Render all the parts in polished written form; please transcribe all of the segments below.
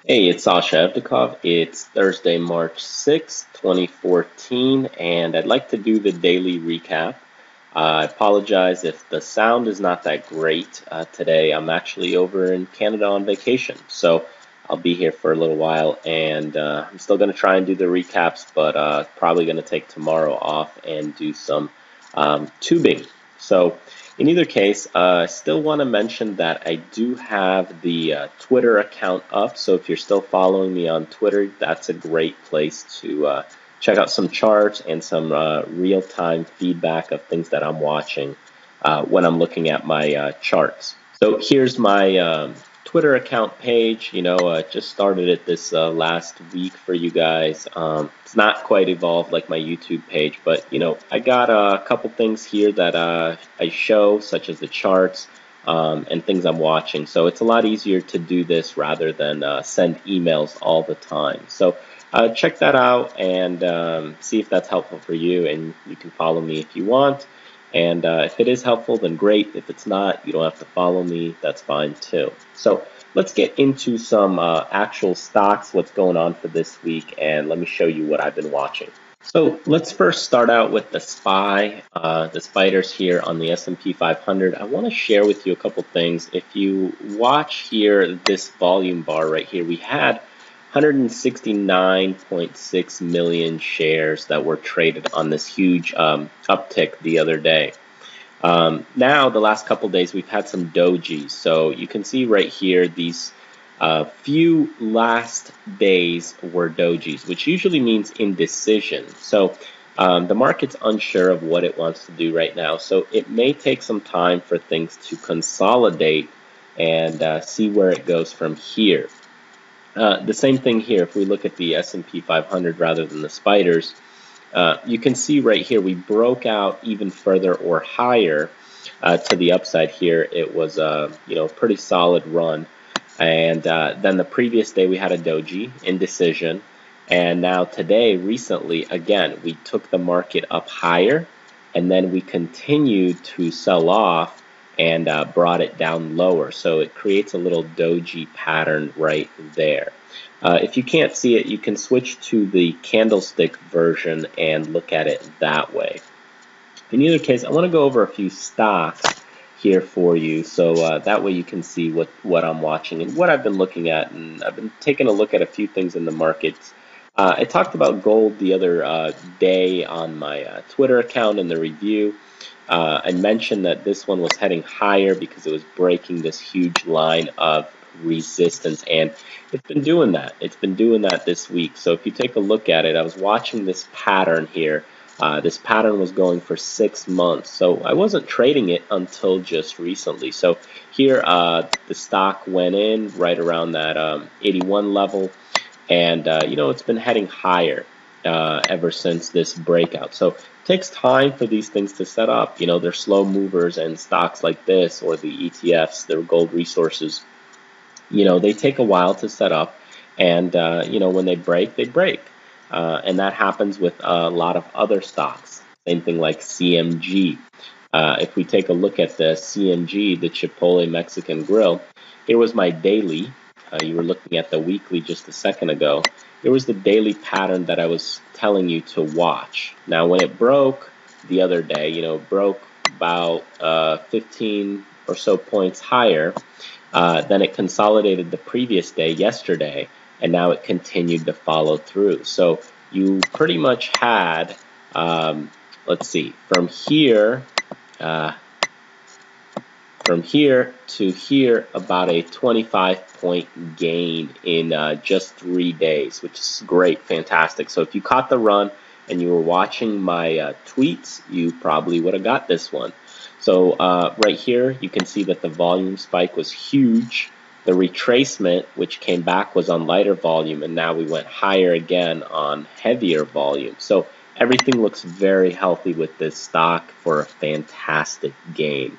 Hey, it's Sasha Evdokov. It's Thursday, March 6th, 2014, and I'd like to do the daily recap. I apologize if the sound is not that great today. I'm actually over in Canada on vacation, so I'll be here for a little while, and I'm still going to try and do the recaps, but probably going to take tomorrow off and do some tubing. So, in either case, I still want to mention that I do have the Twitter account up. So if you're still following me on Twitter, that's a great place to check out some charts and some real-time feedback of things that I'm watching when I'm looking at my charts. So here's my Twitter account page. Just started it this last week for you guys. It's not quite evolved like my YouTube page, but I got a couple things here that I show, such as the charts and things I'm watching. So it's a lot easier to do this rather than send emails all the time. So check that out and see if that's helpful for you, and you can follow me if you want. And if it is helpful, then great. If it's not, you don't have to follow me. That's fine too. So let's get into some actual stocks, what's going on for this week, and let me show you what I've been watching. So let's first start out with the the spiders here on the S&P 500. I want to share with you a couple things. If you watch here, this volume bar right here, we had 169.6 million shares that were traded on this huge uptick the other day. Now, the last couple days, we've had some dojis. So you can see right here, these few last days were dojis, which usually means indecision. So the market's unsure of what it wants to do right now. So it may take some time for things to consolidate and see where it goes from here. The same thing here. If we look at the S&P 500 rather than the spiders, you can see right here we broke out even further or higher to the upside here. It was a pretty solid run, and then the previous day we had a doji, indecision, and now today, recently, again, we took the market up higher, and then we continued to sell off and brought it down lower. So it creates a little doji pattern right there. If you can't see it, you can switch to the candlestick version and look at it that way. In either case, I want to go over a few stocks here for you, so that way you can see what I'm watching and what I've been looking at. And I've been taking a look at a few things in the markets. I talked about gold the other day on my Twitter account in the review. I mentioned that this one was heading higher because it was breaking this huge line of resistance, and it's been doing that. It's been doing that this week. So if you take a look at it, I was watching this pattern here. This pattern was going for 6 months, so I wasn't trading it until just recently. So here the stock went in right around that 81 level, and it's been heading higher ever since this breakout. So it takes time for these things to set up. They're slow movers, and stocks like this or the ETFs, they're gold resources, they take a while to set up, and when they break, they break. And that happens with a lot of other stocks. Same thing like CMG. If we take a look at the CMG, the Chipotle Mexican Grill, here was my daily. You were looking at the weekly just a second ago. Here was the daily pattern that I was telling you to watch. Now, when it broke the other day, broke about 15 or so points higher, then it consolidated the previous day, yesterday, and now it continued to follow through. So you pretty much had, let's see, from here to here, about a 25-point gain in just 3 days, which is great, fantastic. So if you caught the run and you were watching my tweets, you probably would have got this one. So right here, you can see that the volume spike was huge. The retracement, which came back, was on lighter volume, and now we went higher again on heavier volume. So everything looks very healthy with this stock for a fantastic gain.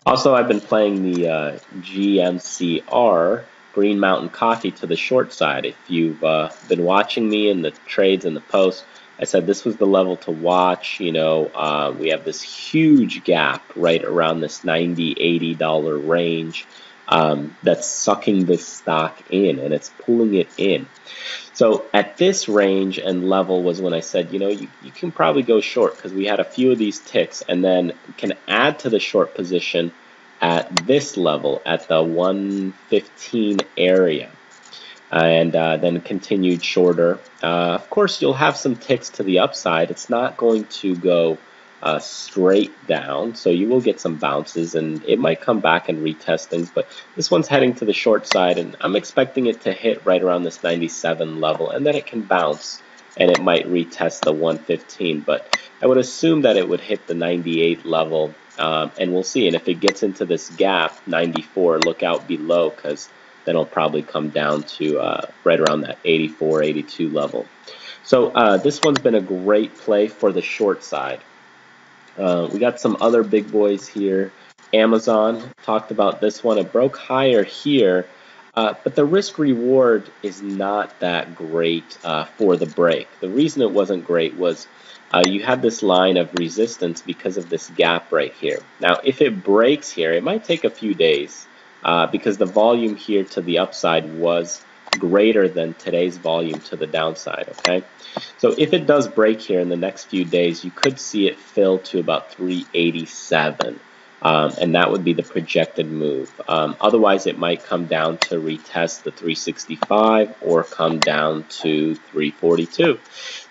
Also, I've been playing the GMCR, Green Mountain Coffee, to the short side. If you've been watching me in the trades and the posts, I said this was the level to watch. We have this huge gap right around this $90, $80 range. that's sucking this stock in, and it's pulling it in. So at this range and level was when I said, you can probably go short, because we had a few of these ticks, and then can add to the short position at this level at the 115 area, and then continued shorter. Of course, you'll have some ticks to the upside. It's not going to go straight down, so you will get some bounces, and it might come back and retest things, but this one's heading to the short side, and I'm expecting it to hit right around this 97 level, and then it can bounce, and it might retest the 115, but I would assume that it would hit the 98 level, and we'll see. And if it gets into this gap, 94, look out below, because then it'll probably come down to right around that 84, 82 level. So this one's been a great play for the short side. We got some other big boys here. Amazon, talked about this one. It broke higher here, but the risk reward is not that great for the break. The reason it wasn't great was you had this line of resistance because of this gap right here. Now, if it breaks here, it might take a few days because the volume here to the upside was greater than today's volume to the downside, okay? So if it does break here in the next few days, you could see it fill to about 387, and that would be the projected move. Otherwise, it might come down to retest the 365 or come down to 342.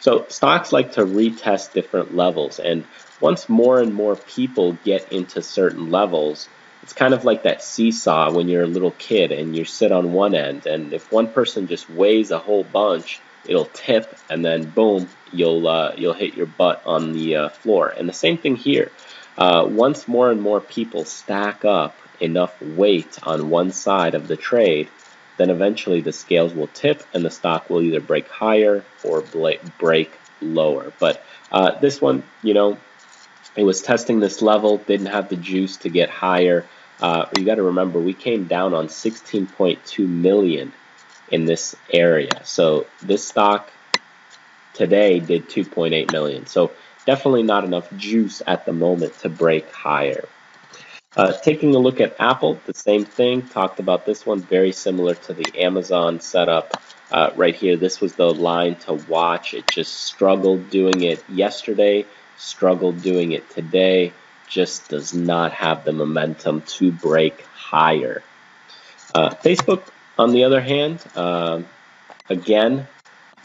So stocks like to retest different levels, and once more and more people get into certain levels, it's kind of like that seesaw when you're a little kid and you sit on one end, and if one person just weighs a whole bunch, it'll tip, and then boom, you'll hit your butt on the floor. And the same thing here. Once more and more people stack up enough weight on one side of the trade, then eventually the scales will tip and the stock will either break higher or break lower. But this one, it was testing this level, didn't have the juice to get higher. You got to remember, we came down on 16.2 million in this area. So this stock today did 2.8 million. So definitely not enough juice at the moment to break higher. Taking a look at Apple, the same thing. Talked about this one, very similar to the Amazon setup. Right here, this was the line to watch. It just struggled doing it yesterday, struggled doing it today, just does not have the momentum to break higher. Facebook, on the other hand, again,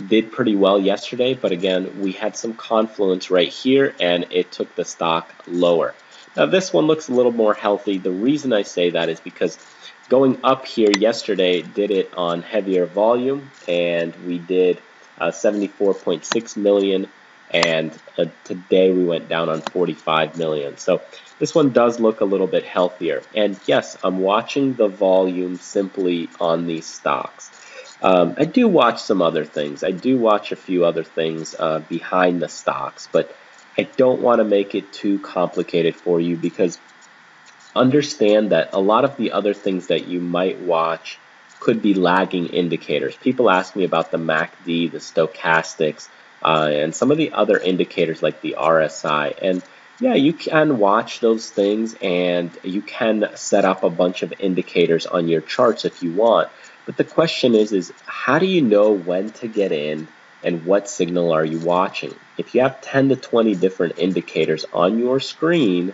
did pretty well yesterday, but again, we had some confluence right here, and it took the stock lower. Now, this one looks a little more healthy. The reason I say that is because going up here yesterday did it on heavier volume, and we did 74.6 million, and today we went down on 45 million. So this one does look a little bit healthier. And yes, I'm watching the volume simply on these stocks. I do watch some other things. I do watch a few other things behind the stocks, but I don't want to make it too complicated for you, because understand that a lot of the other things that you might watch could be lagging indicators. People ask me about the MACD, the stochastics, and some of the other indicators like the RSI. And yeah, you can watch those things, and you can set up a bunch of indicators on your charts if you want. But the question is how do you know when to get in and what signal are you watching? If you have 10 to 20 different indicators on your screen,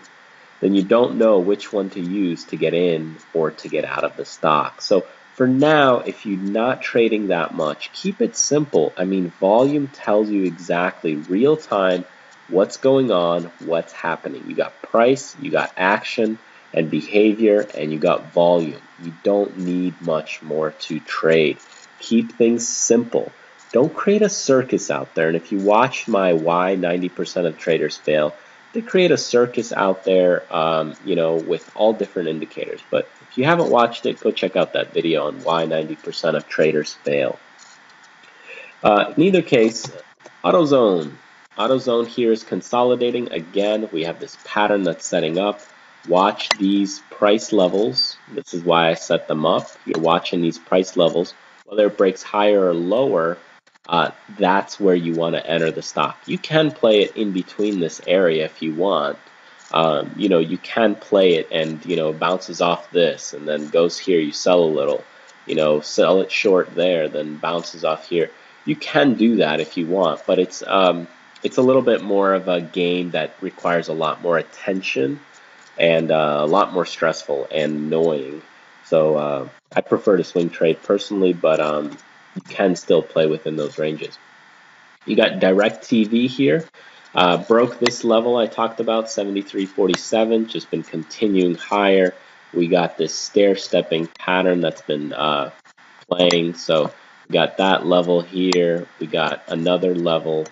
then you don't know which one to use to get in or to get out of the stock. So for now, if you're not trading that much, keep it simple. I mean, volume tells you exactly real time what's going on, what's happening. You got price, you got action and behavior, and you got volume. You don't need much more to trade. Keep things simple. Don't create a circus out there. And if you watch my Why 90% of Traders Fail, they create a circus out there, with all different indicators. But if you haven't watched it, go check out that video on Why 90% of Traders Fail. In either case, AutoZone. AutoZone here is consolidating. Again, we have this pattern that's setting up. Watch these price levels. This is why I set them up. You're watching these price levels. Whether it breaks higher or lower, that's where you want to enter the stock. You can play it in between this area if you want, you know, you can play it and, you know, bounces off this and then goes here, you sell a little, you know, sell it short there, then bounces off here. You can do that if you want, but it's a little bit more of a game that requires a lot more attention and a lot more stressful and annoying. So I prefer to swing trade personally, but you can still play within those ranges. You got direct TV here. Broke this level I talked about, 73.47, just been continuing higher. We got this stair-stepping pattern that's been playing. So we got that level here. We got another level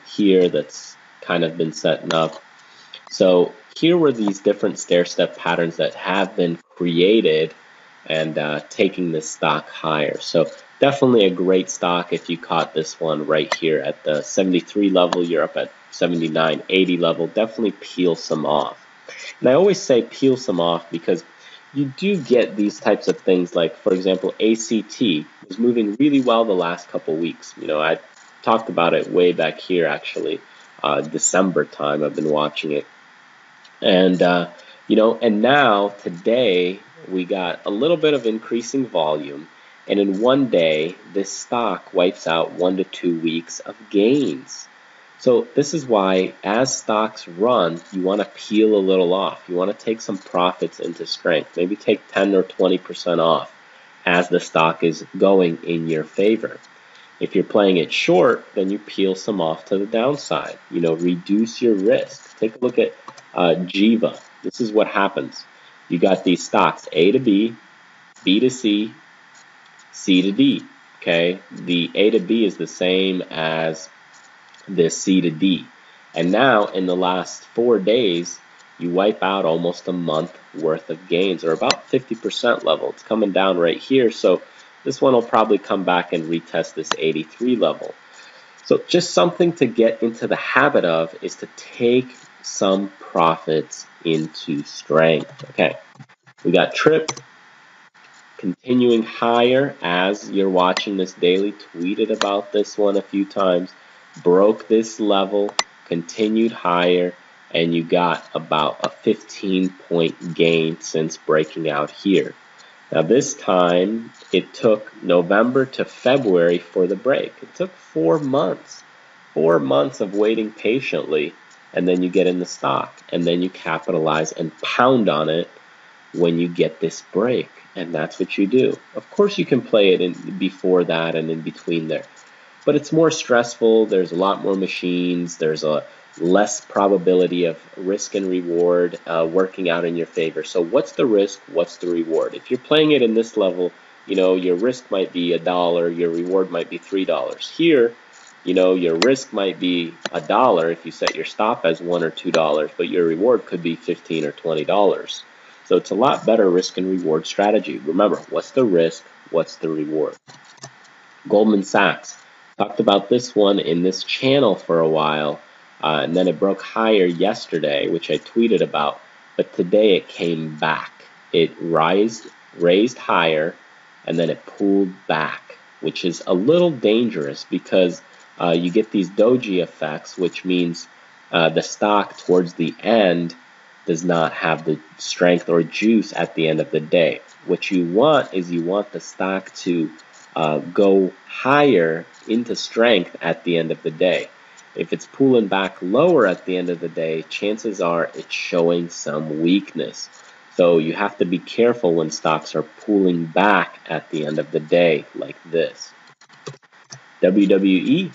here that's kind of been setting up. So here were these different stair-step patterns that have been created and taking this stock higher. So definitely a great stock if you caught this one right here at the 73 level. You're up at 79.80 level. Definitely peel some off. And I always say peel some off because you do get these types of things like, for example, ACT was moving really well the last couple weeks. You know, I talked about it way back here actually, December time. I've been watching it. And, you know, and now today we got a little bit of increasing volume. And in one day, this stock wipes out 1 to 2 weeks of gains. So this is why as stocks run, you want to peel a little off. You want to take some profits into strength. Maybe take 10 or 20% off as the stock is going in your favor. If you're playing it short, then you peel some off to the downside. You know, reduce your risk. Take a look at Jiva. This is what happens. You got these stocks, A to B, B to C, C to D. Okay, the A to B is the same as the C to D. And now in the last 4 days, you wipe out almost a month worth of gains, or about 50% level. It's coming down right here. So this one will probably come back and retest this 83 level. So just something to get into the habit of is to take some profits into strength. Okay, we got TRIP continuing higher as you're watching this daily. Tweeted about this one a few times. Broke this level, continued higher, and you got about a 15-point gain since breaking out here. Now this time it took November to February for the break. It took 4 months. 4 months of waiting patiently, and then you get in the stock, and then you capitalize and pound on it when you get this break, and that's what you do. Of course you can play it in before that and in between there, but it's more stressful. There's a lot more machines. There's a less probability of risk and reward working out in your favor. So what's the risk? What's the reward? If you're playing it in this level, you know, your risk might be $1, your reward might be $3. Here, you know, your risk might be $1 if you set your stop as $1 or $2, but your reward could be $15 or $20. So it's a lot better risk and reward strategy. Remember, what's the risk? What's the reward? Goldman Sachs. Talked about this one in this channel for a while, and then it broke higher yesterday, which I tweeted about, but today it came back. It raised higher, and then it pulled back, which is a little dangerous because you get these doji effects, which means the stock towards the end does not have the strength or juice at the end of the day. What you want is you want the stock to go higher into strength at the end of the day. If it's pulling back lower at the end of the day, chances are it's showing some weakness. So you have to be careful when stocks are pulling back at the end of the day like this. WWE.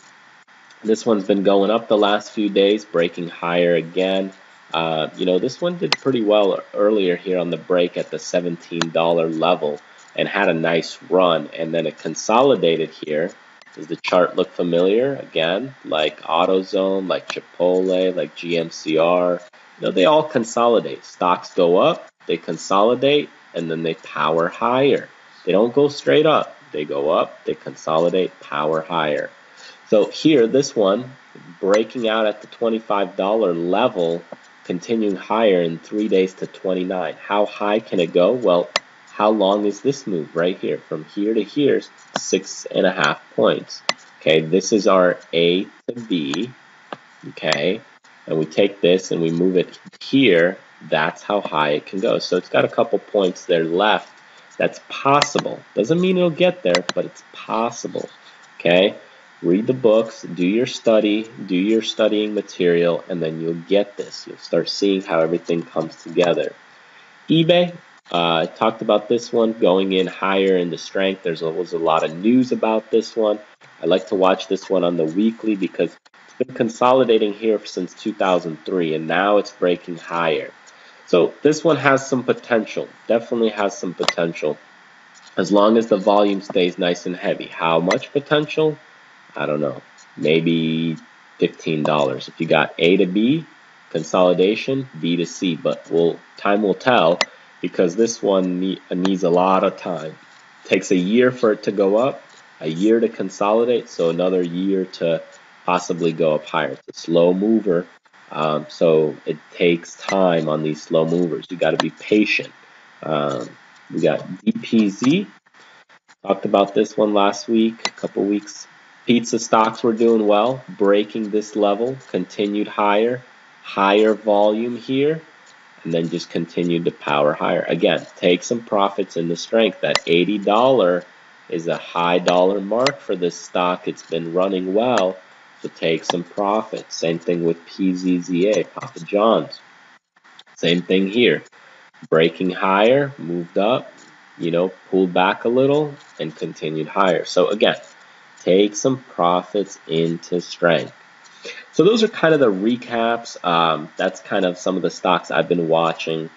This one's been going up the last few days, breaking higher again. You know, this one did pretty well earlier here on the break at the $17 level and had a nice run, and then it consolidated here. Does the chart look familiar? Again, like AutoZone, like Chipotle, like GMCR. You know, they all consolidate. Stocks go up, they consolidate, and then they power higher. They don't go straight up. They go up, they consolidate, power higher. So here, this one, breaking out at the $25 level, continuing higher in 3 days to 29. How high can it go? Well, how long is this move right here? From here to here, 6.5 points. Okay, this is our A to B. Okay, and we take this and we move it here, that's how high it can go. So it's got a couple points there left. That's possible. Doesn't mean it'll get there, but it's possible. Okay? Read the books, do your study, do your studying material, and then you'll get this. You'll start seeing how everything comes together. eBay, I talked about this one going in higher into strength. There was a lot of news about this one. I like to watch this one on the weekly because it's been consolidating here since 2003, and now it's breaking higher. So this one has some potential, definitely has some potential, as long as the volume stays nice and heavy. How much potential? I don't know, maybe $15. If you got A to B consolidation, B to C, but time will tell, because this one needs a lot of time. It takes a year for it to go up, a year to consolidate, so another year to possibly go up higher. It's a slow mover, so it takes time on these slow movers. You got to be patient. We got DPZ. Talked about this one last week, a couple weeks. Pizza stocks were doing well, breaking this level, continued higher volume here, and then just continued to power higher. Again, take some profits in the strength. That $80 is a high dollar mark for this stock. It's been running well, so take some profits. Same thing with PZZA, Papa John's. Same thing here. Breaking higher, moved up, pulled back a little and continued higher. So again, take some profits into strength. So those are kind of the recaps. That's kind of some of the stocks I've been watching.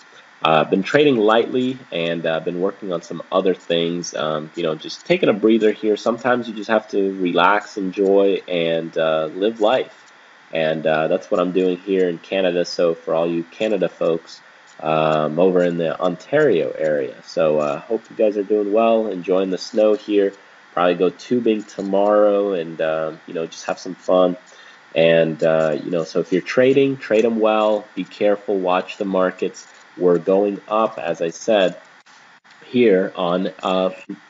I've been trading lightly, and I've been working on some other things. Just taking a breather here. Sometimes you just have to relax, enjoy, and live life. And that's what I'm doing here in Canada. So for all you Canada folks, over in the Ontario area. So hope you guys are doing well, enjoying the snow here. Probably go tubing tomorrow, and just have some fun. And so if you're trading, trade them well. Be careful. Watch the markets. We're going up, as I said, here on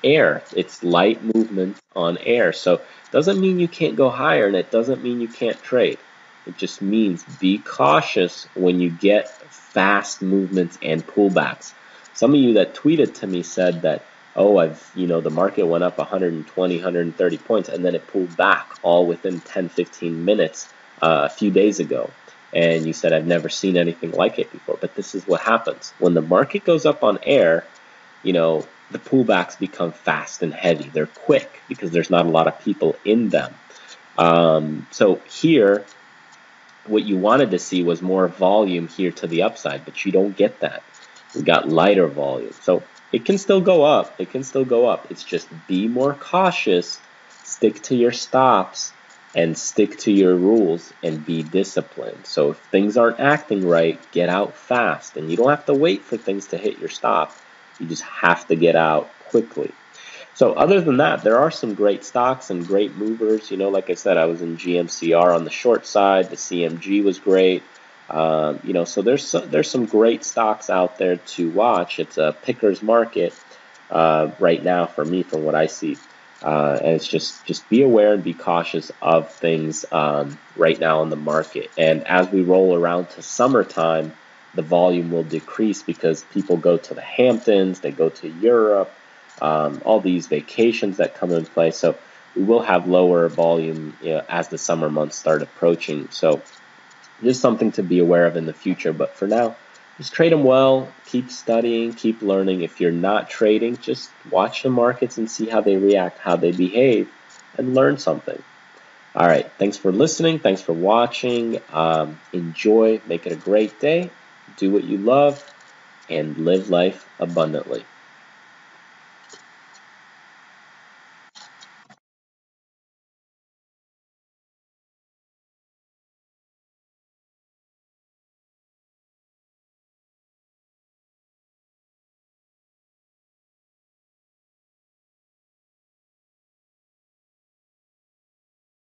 air. It's light movement on air. So doesn't mean you can't go higher, and it doesn't mean you can't trade. It just means be cautious when you get fast movements and pullbacks. Some of you that tweeted to me said that, oh, the market went up 120, 130 points, and then it pulled back all within 10, 15 minutes a few days ago. And you said, I've never seen anything like it before. But this is what happens. When the market goes up on air, the pullbacks become fast and heavy. They're quick because there's not a lot of people in them. So here, what you wanted to see was more volume here to the upside, but you don't get that. We got lighter volume. So it can still go up. It can still go up. It's just be more cautious, stick to your stops, and stick to your rules, and be disciplined. So if things aren't acting right, get out fast. And you don't have to wait for things to hit your stop. You just have to get out quickly. So other than that, there are some great stocks and great movers. Like I said, I was in GMCR on the short side. The CMG was great. So there's some great stocks out there to watch. It's a picker's market right now for me, from what I see. And it's just be aware and be cautious of things right now in the market. And as we roll around to summertime, the volume will decrease because people go to the Hamptons, they go to Europe, all these vacations that come in play. So we will have lower volume as the summer months start approaching. So just something to be aware of in the future. But for now, just trade them well, keep studying, keep learning. If you're not trading, just watch the markets and see how they react, how they behave, and learn something. All right, thanks for listening. Thanks for watching. Enjoy, make it a great day. Do what you love, and live life abundantly.